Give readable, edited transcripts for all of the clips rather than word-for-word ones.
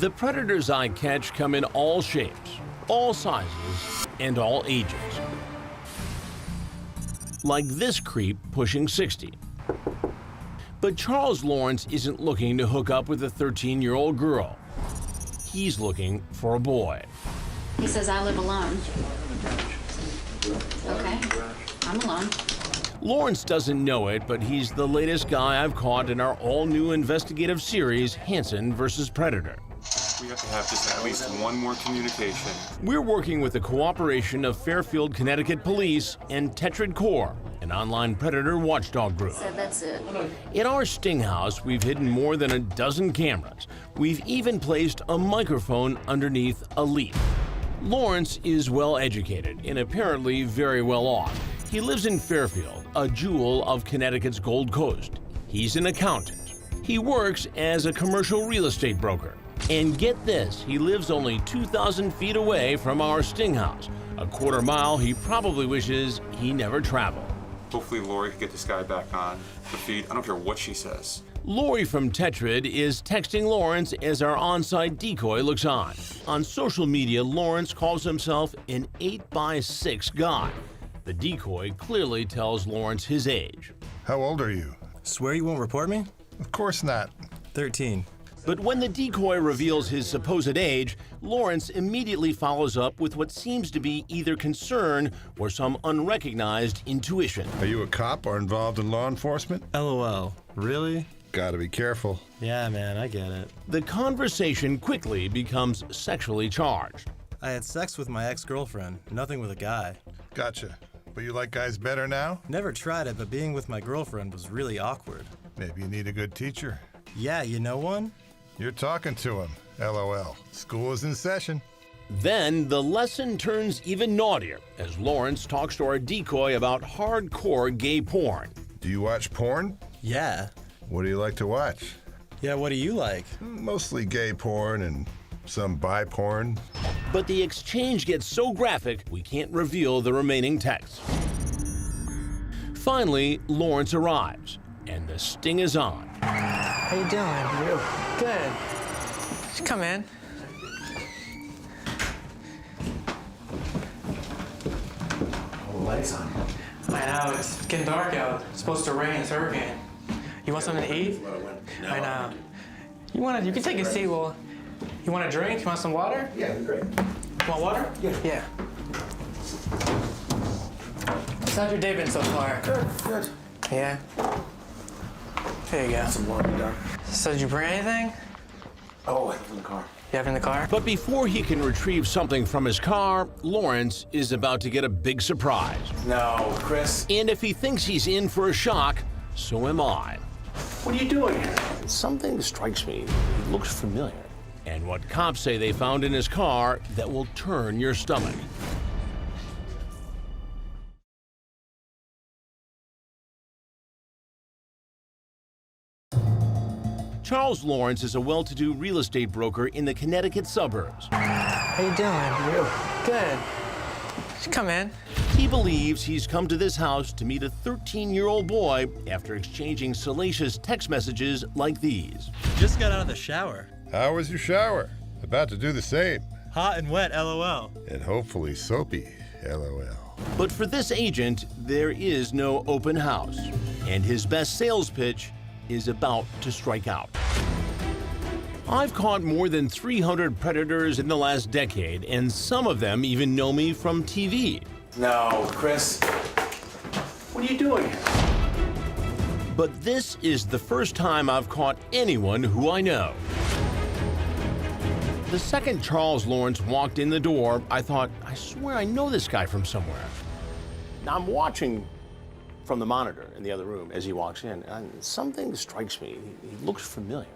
The predators I catch come in all shapes, all sizes, and all ages. Like this creep pushing 60. But Charles Lawrence isn't looking to hook up with a 13-year-old girl. He's looking for a boy. He says I live alone. Okay, I'm alone. Lawrence doesn't know it, but he's the latest guy I've caught in our all-new investigative series, Hansen vs. Predator. We have to have just at least one more communication. We're working with the cooperation of Fairfield, Connecticut Police and Tetrad Corps, an online predator watchdog group. So that's it. In our sting house, we've hidden more than a dozen cameras. We've even placed a microphone underneath a leaf. Lawrence is well educated and apparently very well off. He lives in Fairfield, a jewel of Connecticut's Gold Coast. He's an accountant. He works as a commercial real estate broker. And get this, he lives only 2,000 feet away from our sting house, a quarter mile he probably wishes he never traveled. Hopefully Lori can get this guy back on the feed. I don't care what she says. Lori from Tetrad is texting Lawrence as our on-site decoy looks on. On social media, Lawrence calls himself an 8x6 guy. The decoy clearly tells Lawrence his age. How old are you? Swear you won't report me? Of course not. 13. But when the decoy reveals his supposed age, Lawrence immediately follows up with what seems to be either concern or some unrecognized intuition. Are you a cop or involved in law enforcement? LOL. Really? Gotta be careful. Yeah, man, I get it. The conversation quickly becomes sexually charged. I had sex with my ex-girlfriend, nothing with a guy. Gotcha. But you like guys better now? Never tried it, but being with my girlfriend was really awkward. Maybe you need a good teacher. Yeah, you know one? You're talking to him. LOL. School is in session. Then the lesson turns even naughtier as Lawrence talks to our decoy about hardcore gay porn. Do you watch porn? Yeah. What do you like to watch? Yeah, what do you like? Mostly gay porn and some bi porn. But the exchange gets so graphic, we can't reveal the remaining text. Finally, Lawrence arrives, and the sting is on. How you doing? Good. Just come in. Oh, the lights on. I know, it's getting dark out. It's supposed to rain, it's hurricane. You want something to eat? I know. You can take a seat. Well, you want a drink? You want some water? Yeah, that'd be great. You want water? Yeah. Yeah. How's your day been so far? Good, good. Yeah. There you go. Some laundry done. So did you bring anything? Oh, I left in the car. You have in the car? But before he can retrieve something from his car, Lawrence is about to get a big surprise. No, Chris. And if he thinks he's in for a shock, so am I. What are you doing here? Something strikes me. He looks familiar. And what cops say they found in his car that will turn your stomach. Charles Lawrence is a well-to-do real estate broker in the Connecticut suburbs. How you doing? Good. Just come in. He believes he's come to this house to meet a 13-year-old boy after exchanging salacious text messages like these. Just got out of the shower. How was your shower? About to do the same. Hot and wet, LOL. And hopefully soapy. LOL. But for this agent, there is no open house. And his best sales pitch is about to strike out. I've caught more than 300 predators in the last decade, and some of them even know me from TV. No, Chris. What are you doing here? But this is the first time I've caught anyone who I know. The second Charles Lawrence walked in the door, I thought, I swear I know this guy from somewhere. Now I'm watching from the monitor in the other room as he walks in, and something strikes me. He looks familiar.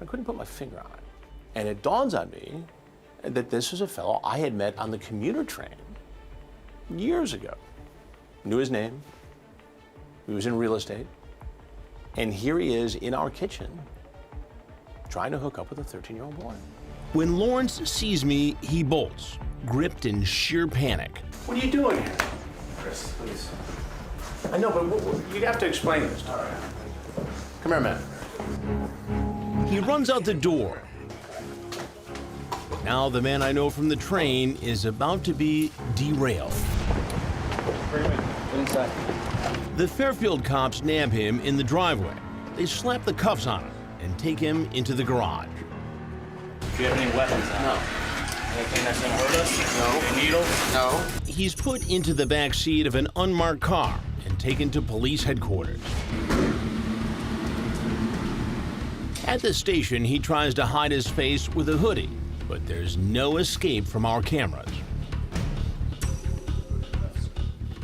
I couldn't put my finger on it. And it dawns on me that this was a fellow I had met on the commuter train years ago. Knew his name. He was in real estate. And here he is in our kitchen trying to hook up with a 13-year-old boy. When Lawrence sees me, he bolts, gripped in sheer panic. What are you doing here? Chris, please. I know, but you have to explain this. All right. Come here, man. He runs out the door. Now the man I know from the train is about to be derailed. The Fairfield cops nab him in the driveway. They slap the cuffs on him and take him into the garage. Do you have any weapons? No. Anything that's gonna hurt us? No. Any needles? No. He's put into the back seat of an unmarked car and taken to police headquarters. At the station, he tries to hide his face with a hoodie, but there's no escape from our cameras.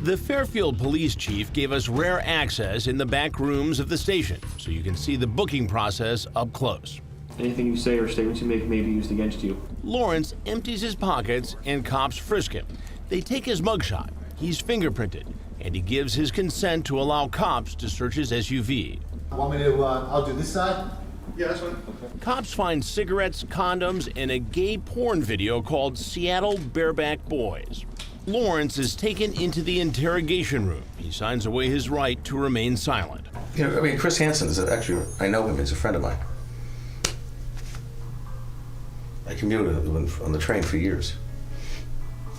The Fairfield police chief gave us rare access in the back rooms of the station, so you can see the booking process up close. Anything you say or statements you make may be used against you. Lawrence empties his pockets and cops frisk him. They take his mugshot. He's fingerprinted, and he gives his consent to allow cops to search his SUV. Want me to, I'll do this side? Yeah, that's fine. Cops find cigarettes, condoms, and a gay porn video called Seattle Bareback Boys. Lawrence is taken into the interrogation room. He signs away his right to remain silent. You know, I mean, Chris Hansen is actually, I know him, he's a friend of mine. I commuted with him on the train for years.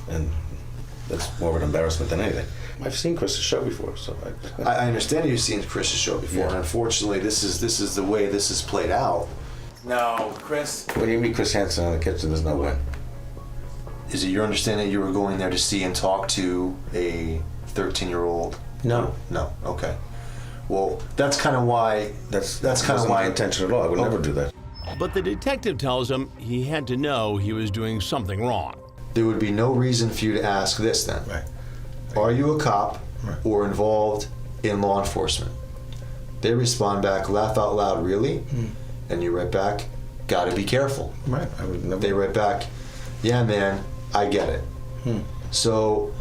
And that's more of an embarrassment than anything. I've seen Chris's show before, so I understand you've seen Chris's show before, and unfortunately, this is the way this is played out. No, Chris. When you meet Chris Hansen in the kitchen, there's no way. Is it your understanding you were going there to see and talk to a 13-year-old? No. No. Okay. Well, that's kind of why. That's kind of why. My intention at all. I would never do that. But the detective tells him he had to know he was doing something wrong. There would be no reason for you to ask this then. Right. Are you a cop or involved in law enforcement? They respond back, laugh out loud, really? And you write back, gotta be careful. Right. I would never. They write back, yeah, man, I get it. So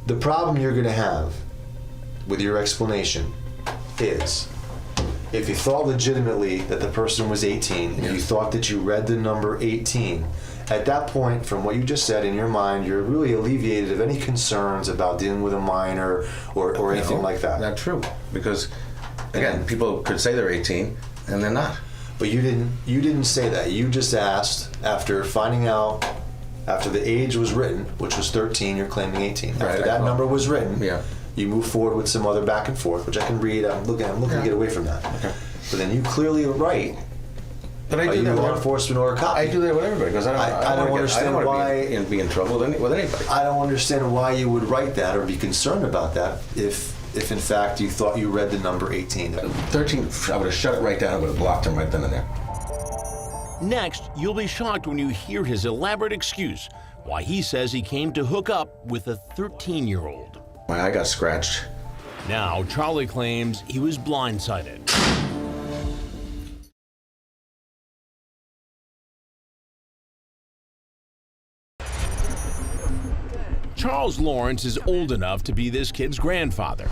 the problem you're gonna have with your explanation is if you thought legitimately that the person was 18, and you thought that you read the number 18, at that point, from what you just said in your mind, you're really alleviated of any concerns about dealing with a minor or anything like that. Not true, because again, people could say they're 18 and they're not. But you didn't say that. You just asked after finding out, after the age was written, which was 13, you're claiming 18. Right, After that number was written, you move forward with some other back and forth, which I can read. I'm looking to get away from that. Okay. But then you clearly write. But I Are do you that law with enforcement or a cop? I do that with everybody because I don't understand why be in trouble with anybody. I don't understand why you would write that or be concerned about that if in fact you thought you read the number 18. 13, I would have shut it right down. I would have blocked him right then and there. Next, you'll be shocked when you hear his elaborate excuse why he says he came to hook up with a 13-year-old. My eye got scratched. Now, Charlie claims he was blindsided. Charles Lawrence is old enough to be this kid's grandfather.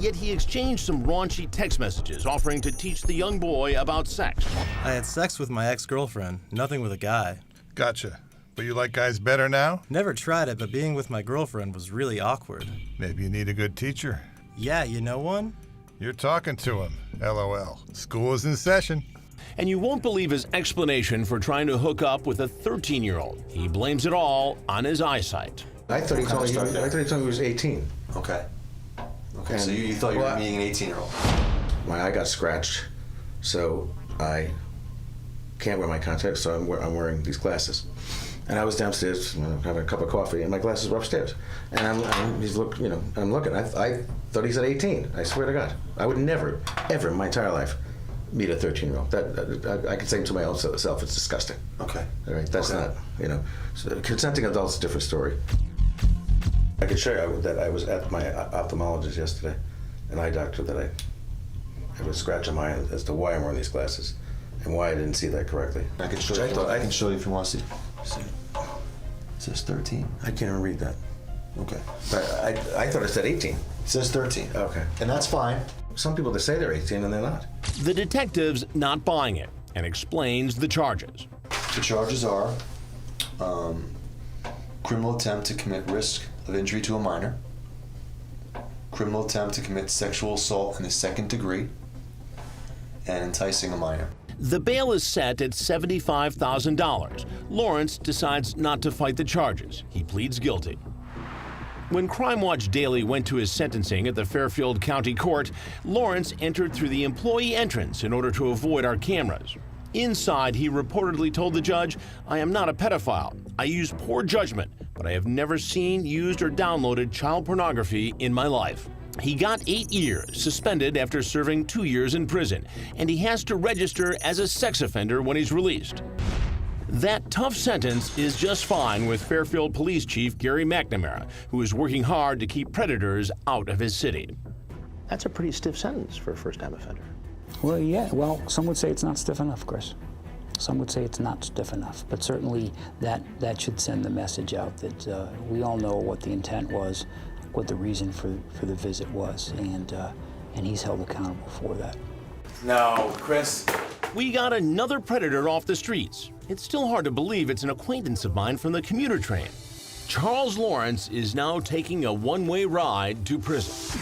Yet he exchanged some raunchy text messages offering to teach the young boy about sex. I had sex with my ex-girlfriend, nothing with a guy. Gotcha. But you like guys better now? Never tried it, but being with my girlfriend was really awkward. Maybe you need a good teacher. Yeah, you know one? You're talking to him. LOL. School is in session. And you won't believe his explanation for trying to hook up with a 13-year-old. He blames it all on his eyesight. I thought he told me he was 18. Okay. Okay, so you thought you were meeting an 18-year-old. My eye got scratched, so I can't wear my contacts, so I'm wearing these glasses. And I was downstairs having a cup of coffee, and my glasses were upstairs. And I'm looking. I thought he said 18. I swear to God, I would never, ever in my entire life meet a 13-year-old. That I can say to my own self, it's disgusting. Okay. All right, that's not, So consenting adults is a different story. I can show you that I was at my ophthalmologist yesterday, an eye doctor, that I have a scratch on my eye as to why I'm wearing these glasses and why I didn't see that correctly. I can show you. I can show you if you want to see. It says 13. I can't even read that. Okay. But I thought it said 18. It says 13. Okay. And that's fine. Some people, they say they're 18 and they're not. The detective's not buying it and explains the charges. The charges are criminal attempt to commit risk of injury to a minor, criminal attempt to commit sexual assault in the second degree, and enticing a minor. The bail is set at $75,000. Lawrence decides not to fight the charges. He pleads guilty. When Crime Watch Daily went to his sentencing at the Fairfield County Court, Lawrence entered through the employee entrance in order to avoid our cameras. Inside, he reportedly told the judge, "I am not a pedophile. I use poor judgment, but I have never seen, used, or downloaded child pornography in my life." He got 8 years, suspended after serving 2 years in prison, and he has to register as a sex offender when he's released. That tough sentence is just fine with Fairfield Police Chief Gary McNamara, who is working hard to keep predators out of his city. That's a pretty stiff sentence for a first-time offender. Well, yeah. Well, some would say it's not stiff enough, Chris. Some would say it's not stiff enough. But certainly that should send the message out that we all know what the intent was, what the reason for the visit was, and he's held accountable for that. No, Chris. We got another predator off the streets. It's still hard to believe it's an acquaintance of mine from the commuter train. Charles Lawrence is now taking a one-way ride to prison.